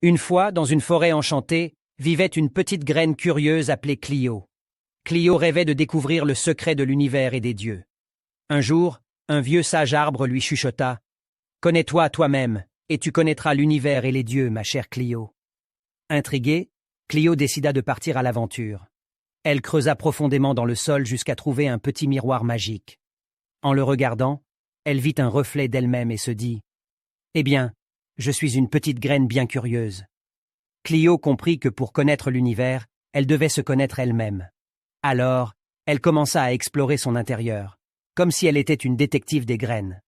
Une fois, dans une forêt enchantée, vivait une petite graine curieuse appelée Clio. Clio rêvait de découvrir le secret de l'univers et des dieux. Un jour, un vieux sage arbre lui chuchota « Connais-toi toi-même, et tu connaîtras l'univers et les dieux, ma chère Clio. » Intriguée, Clio décida de partir à l'aventure. Elle creusa profondément dans le sol jusqu'à trouver un petit miroir magique. En le regardant, elle vit un reflet d'elle-même et se dit « Eh bien, je suis une petite graine bien curieuse. » Clio comprit que pour connaître l'univers, elle devait se connaître elle-même. Alors, elle commença à explorer son intérieur, comme si elle était une détective des graines.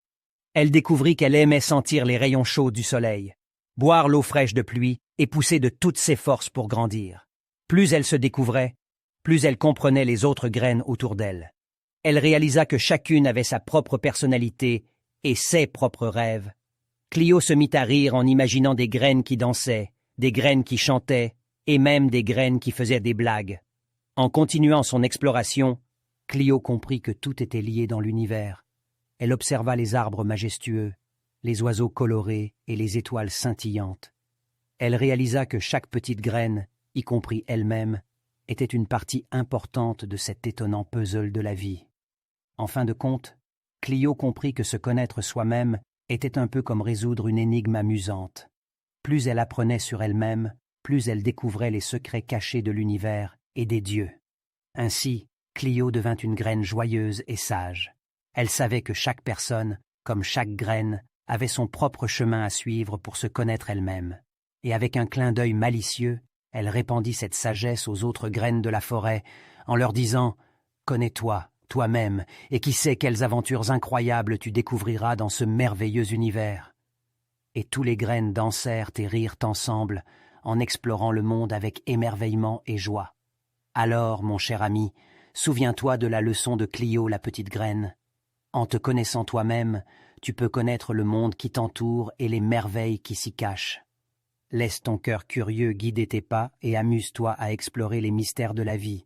Elle découvrit qu'elle aimait sentir les rayons chauds du soleil, boire l'eau fraîche de pluie et pousser de toutes ses forces pour grandir. Plus elle se découvrait, plus elle comprenait les autres graines autour d'elle. Elle réalisa que chacune avait sa propre personnalité et ses propres rêves. Clio se mit à rire en imaginant des graines qui dansaient, des graines qui chantaient et même des graines qui faisaient des blagues. En continuant son exploration, Clio comprit que tout était lié dans l'univers. Elle observa les arbres majestueux, les oiseaux colorés et les étoiles scintillantes. Elle réalisa que chaque petite graine, y compris elle-même, était une partie importante de cet étonnant puzzle de la vie. En fin de compte, Clio comprit que se connaître soi-même était un peu comme résoudre une énigme amusante. Plus elle apprenait sur elle-même, plus elle découvrait les secrets cachés de l'univers et des dieux. Ainsi, Clio devint une graine joyeuse et sage. Elle savait que chaque personne, comme chaque graine, avait son propre chemin à suivre pour se connaître elle-même. Et avec un clin d'œil malicieux, elle répandit cette sagesse aux autres graines de la forêt, en leur disant « Connais-toi, toi-même, et qui sait quelles aventures incroyables tu découvriras dans ce merveilleux univers. » Et tous les graines dansèrent et rirent ensemble, en explorant le monde avec émerveillement et joie. Alors, mon cher ami, souviens-toi de la leçon de Clio, la petite graine. En te connaissant toi-même, tu peux connaître le monde qui t'entoure et les merveilles qui s'y cachent. Laisse ton cœur curieux guider tes pas et amuse-toi à explorer les mystères de la vie.